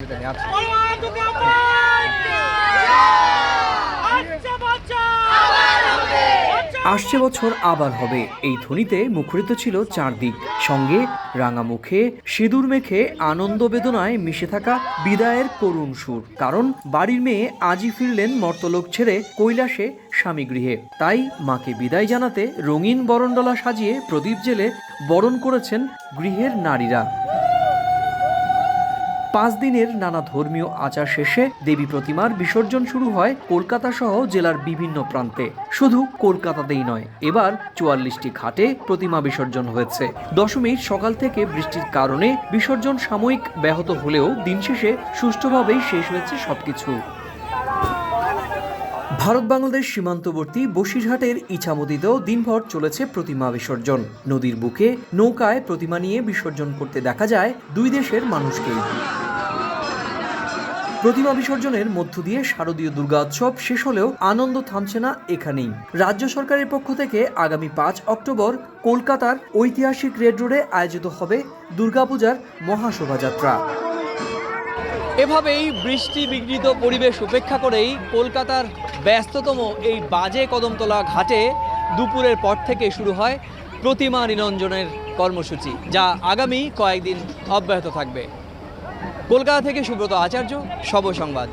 সহযোগিতা নিয়ে আছে। আসছে বছর আবার হবে, এই ধ্বনিতে মুখরিত ছিল চারদিক। সঙ্গে রাঙা মুখে সিঁদুর মেখে আনন্দ বেদনায় মিশে থাকা বিদায়ের করুণ সুর। কারণ বাড়ির মেয়ে আজই ফিরলেন মর্তলোক ছেড়ে কৈলাসে স্বামী গৃহে। তাই মাকে বিদায় জানাতে রঙিন বরণডলা সাজিয়ে প্রদীপ জেলে বরণ করেছেন গৃহের নারীরা। 5 দিনের নানা ধর্মীয় আচার শেষে দেবী প্রতিমার বিসর্জন শুরু হয় কলকাতা সহ জেলার বিভিন্ন প্রান্তে। শুধু কলকাতাতেই নয়, এবার 44টি ঘাটে প্রতিমা বিসর্জন হয়েছে। দশমীর সকাল থেকে বৃষ্টির কারণে বিসর্জন সাময়িক ব্যাহত হলেও দিন শেষে সুষ্ঠুভাবেই শেষ হয়েছে সবকিছু। ভারত বাংলাদেশ সীমান্তবর্তী বসিরহাটের ইছামতিতেও দিনভর চলেছে প্রতিমা বিসর্জন। নদীর বুকে নৌকায় প্রতিমা নিয়ে বিসর্জন করতে দেখা যায় দুই দেশের মানুষকেই। প্রতিমা বিসর্জনের মধ্য দিয়ে শারদীয় দুর্গা উৎসব শেষ হলেও আনন্দ থামছে না এখানেই। রাজ্য সরকারের পক্ষ থেকে আগামী 5 অক্টোবর কলকাতার ঐতিহাসিক রেড রোডে আয়োজিত হবে দুর্গাপূজার মহাশোভাযাত্রা। এভাবেই বৃষ্টি বিঘ্নিত পরিবেশ উপেক্ষা করেই কলকাতার ব্যস্ততম এই বাজে কদমতলা ঘাটে দুপুরের পর থেকে শুরু হয় প্রতিমা নিরঞ্জনের কর্মসূচি, যা আগামী কয়েকদিন অব্যাহত থাকবে। কলকাতা থেকে সুব্রত আচার্য, সব সংবাদ।